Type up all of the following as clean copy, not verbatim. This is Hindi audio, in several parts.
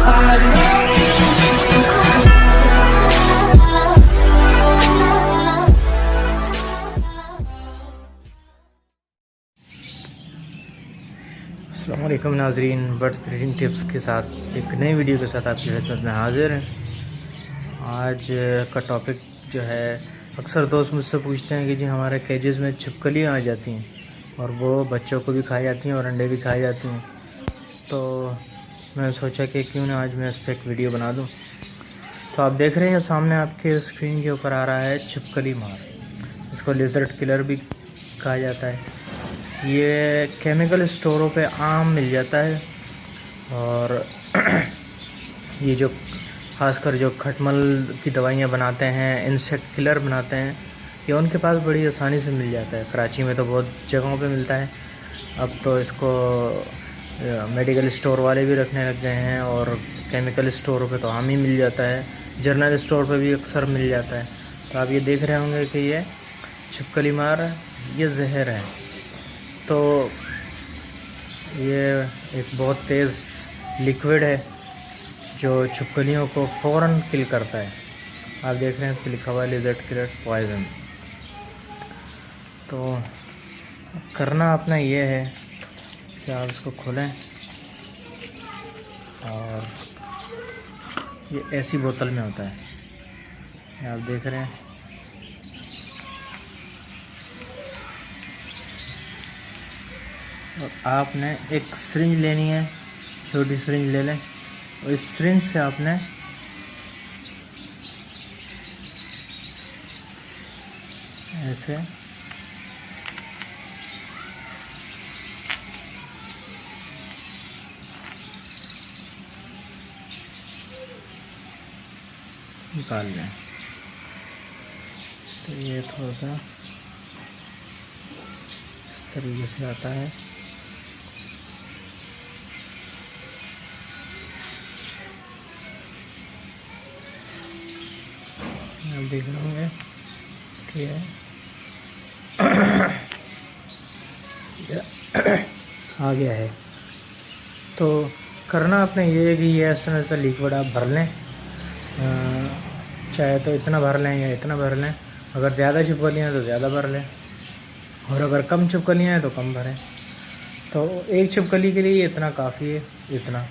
अस्सलाम वालेकुम नाज़रीन, बर्ड्स ब्रीडिंग टिप्स के साथ एक नई वीडियो के साथ आपकी खिदमत में हाजिर हैं। आज का टॉपिक जो है, अक्सर दोस्त मुझसे पूछते हैं कि जी हमारे केजेस में छिपकलियाँ आ जाती हैं और वो बच्चों को भी खाई जाती हैं और अंडे भी खाई जाती हैं। तो मैं सोचा कि क्यों ना आज मैं इस पर एक वीडियो बना दूँ। तो आप देख रहे हैं सामने आपके स्क्रीन के ऊपर आ रहा है छिपकली मार। इसको लिजर्ड किलर भी कहा जाता है। ये केमिकल स्टोरों पे आम मिल जाता है और ये जो ख़ासकर जो खटमल की दवाइयाँ बनाते हैं, इंसेक्ट किलर बनाते हैं, ये उनके पास बड़ी आसानी से मिल जाता है। कराची में तो बहुत जगहों पे मिलता है। अब तो इसको मेडिकल स्टोर वाले भी रखने लग गए हैं और केमिकल स्टोरों पे तो आम ही मिल जाता है। जनरल स्टोर पे भी अक्सर मिल जाता है। तो आप ये देख रहे होंगे कि ये छिपकली मार, ये जहर है। तो ये एक बहुत तेज़ लिक्विड है जो छिपकलियों को फ़ौरन किल करता है। आप देख रहे हैं इसमें लिखा हुआ है लिजर्ड किलर पॉइज़न। तो करना अपना ये है कि आप इसको खोलें और ये ऐसी बोतल में होता है, आप देख रहे हैं। और आपने एक सिरिंज लेनी है, छोटी सिरिंज ले लें और इस सिरिंज से आपने ऐसे निकाल लें। तो ये थोड़ा सा इस तरीके से आता है। आप देख रहे होंगे कि आ गया है। तो करना आपने ये है कि ये ऐसा लिक्विड आप भर लें, चाहे तो इतना भर लें या इतना भर लें। अगर ज़्यादा छिपकलियाँ हैं तो ज़्यादा भर लें और अगर कम छिपकलियाँ हैं तो कम भरें। तो एक छिपकली के लिए इतना काफ़ी है, इतना।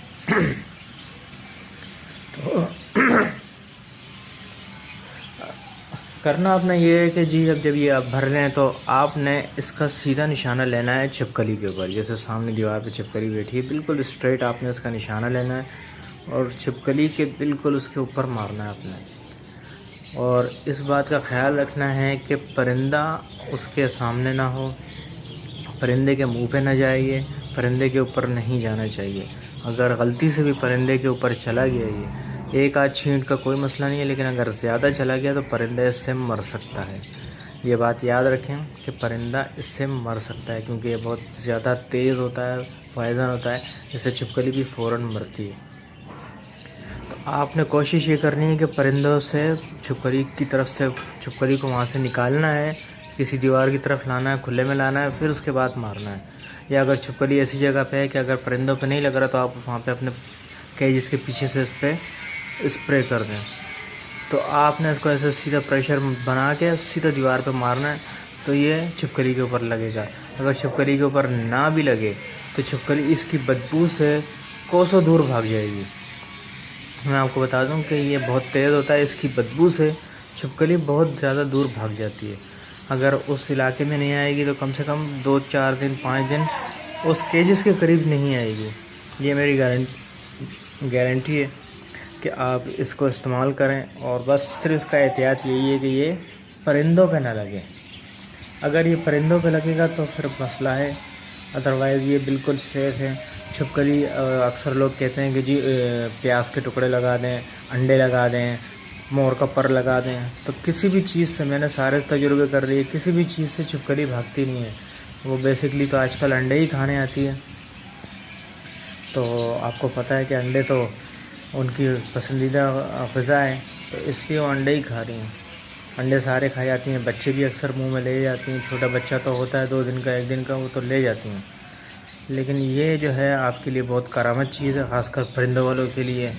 तो करना अपना ये है कि जी अब जब ये आप भर रहे हैं तो आपने इसका सीधा निशाना लेना है छिपकली के ऊपर। जैसे सामने दीवार पे छिपकली बैठी है, बिल्कुल स्ट्रेट आपने इसका निशाना लेना है और छिपकली के बिल्कुल उसके ऊपर मारना है आपने। और इस बात का ख्याल रखना है कि परिंदा उसके सामने ना हो, परिंदे के मुंह पे ना जाइए, परिंदे के ऊपर नहीं जाना चाहिए। अगर गलती से भी परिंदे के ऊपर चला गया, ये एक आध छींट का कोई मसला नहीं है, लेकिन अगर ज़्यादा चला गया तो परिंदा इससे मर सकता है। ये बात याद रखें कि परिंदा इससे मर सकता है क्योंकि ये बहुत ज़्यादा तेज़ होता है, पॉइज़न होता है, जिससे छिपकली भी फ़ौरन मरती है। तो आपने कोशिश ये करनी है कि परिंदों से छिपकली की तरफ से छिपकली को वहाँ से निकालना है, किसी दीवार की तरफ लाना है, खुले में लाना है, फिर उसके बाद मारना है। या अगर छिपकली ऐसी जगह पे है कि अगर परिंदों पे नहीं लग रहा तो आप वहाँ पे अपने केज के पीछे से इस पर स्प्रे कर दें। तो आपने इसको ऐसे सीधा प्रेशर बना के सीधा दीवार पे मारना है, तो ये छिपकली के ऊपर लगेगा। अगर छिपकली के ऊपर ना भी लगे तो छिपकली इसकी बदबू से कोसों दूर भाग जाएगी। मैं आपको बता दूं कि ये बहुत तेज़ होता है, इसकी बदबू से छिपकली बहुत ज़्यादा दूर भाग जाती है। अगर उस इलाके में नहीं आएगी तो कम से कम 2-4 दिन 5 दिन उस केजेस के करीब नहीं आएगी। ये मेरी गारंटी है कि आप इसको इस्तेमाल करें। और बस सिर्फ इसका एहतियात यही है कि ये परिंदों पे ना लगे। अगर ये परिंदों पे लगेगा तो फिर मसला है, अदरवाइज़ ये बिल्कुल सेफ़ है। छिपकली अक्सर लोग कहते हैं कि जी प्याज के टुकड़े लगा दें, अंडे लगा दें, मोर का पर लगा दें। तो किसी भी चीज़ से, मैंने सारे तजुर्बे कर लिए, किसी भी चीज़ से छिपकली भागती नहीं है। वो बेसिकली तो आजकल अंडे ही खाने आती है। तो आपको पता है कि अंडे तो उनकी पसंदीदा ग़िज़ा है, तो इसलिए वो अंडे ही खा रही हैं। अंडे सारे खा जाती हैं, बच्चे भी अक्सर मुंह में ले जाती हैं। छोटा बच्चा तो होता है 2 दिन का, 1 दिन का, वो तो ले जाती हैं। लेकिन ये जो है आपके लिए बहुत करामत चीज़ है, ख़ासकर परिंदों वालों के लिए।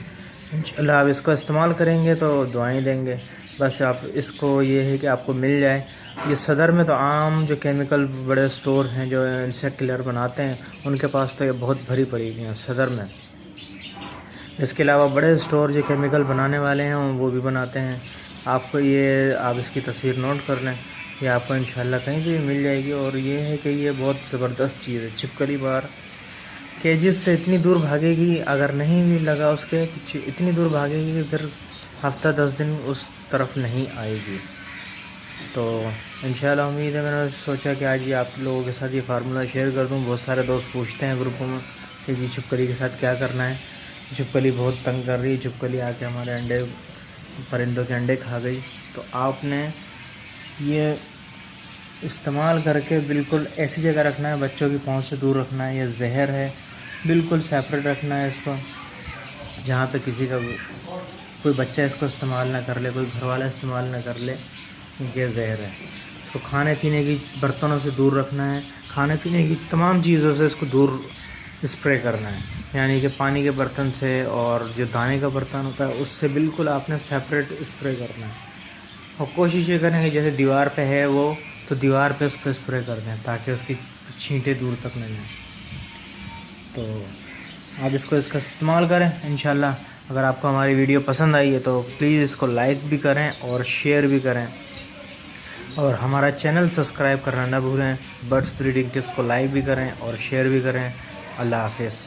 इंशाल्लाह आप इसको इस्तेमाल करेंगे तो दुआएं देंगे। बस आप इसको ये है कि आपको मिल जाए। ये सदर में तो आम जो केमिकल बड़े स्टोर हैं जो इंसेक्ट किलर बनाते हैं, उनके पास तो ये बहुत भरी पड़ी हुई हैं सदर में। इसके अलावा बड़े स्टोर जो केमिकल बनाने वाले हैं वो भी बनाते हैं। आपको ये आप इसकी तस्वीर नोट कर लें, ये आपको इंशाल्लाह कहीं भी मिल जाएगी। और ये है कि ये बहुत ज़बरदस्त चीज़ है। छिपकली बार केजेस से इतनी दूर भागेगी, अगर नहीं भी लगा उसके तो इतनी दूर भागेगी कि फिर हफ्ता 10 दिन उस तरफ नहीं आएगी। तो इंशाल्लाह उम्मीद है, मैंने सोचा कि आज ये आप लोगों के साथ ये फार्मूला शेयर कर दूं। बहुत सारे दोस्त पूछते हैं ग्रुपों में कि जी छिपकली के साथ क्या करना है, छिपकली बहुत तंग कर रही है, छिपकली आके हमारे अंडे, परिंदों के अंडे खा गई। तो आपने ये इस्तेमाल करके बिल्कुल ऐसी जगह रखना है, बच्चों की पहुंच से दूर रखना है। ये जहर है, बिल्कुल सेपरेट रखना है इसको, जहाँ पे किसी का कोई बच्चा इसको इस्तेमाल ना कर ले, कोई घर वाला इस्तेमाल ना कर ले। ये जहर है। इसको खाने पीने की बर्तनों से दूर रखना है, खाने पीने की तमाम चीज़ों से इसको दूर स्प्रे करना है। यानी कि पानी के बर्तन से और जो दाने का बर्तन होता है उससे बिल्कुल आपने सेपरेट स्प्रे करना है। और कोशिश ये करें कि जैसे दीवार पे है वो, तो दीवार पे उसको स्प्रे कर दें ताकि उसकी छींटे दूर तक नहीं जाएं। तो आप इसका इस्तेमाल करें इंशाल्लाह। अगर आपको हमारी वीडियो पसंद आई है तो प्लीज़ इसको लाइक भी करें और शेयर भी करें, और हमारा चैनल सब्सक्राइब करना ना भूलें। बर्ड्स ब्रीडिंग टिप्स को लाइक भी करें और शेयर भी करें। अल्लाह हाफ़िज़।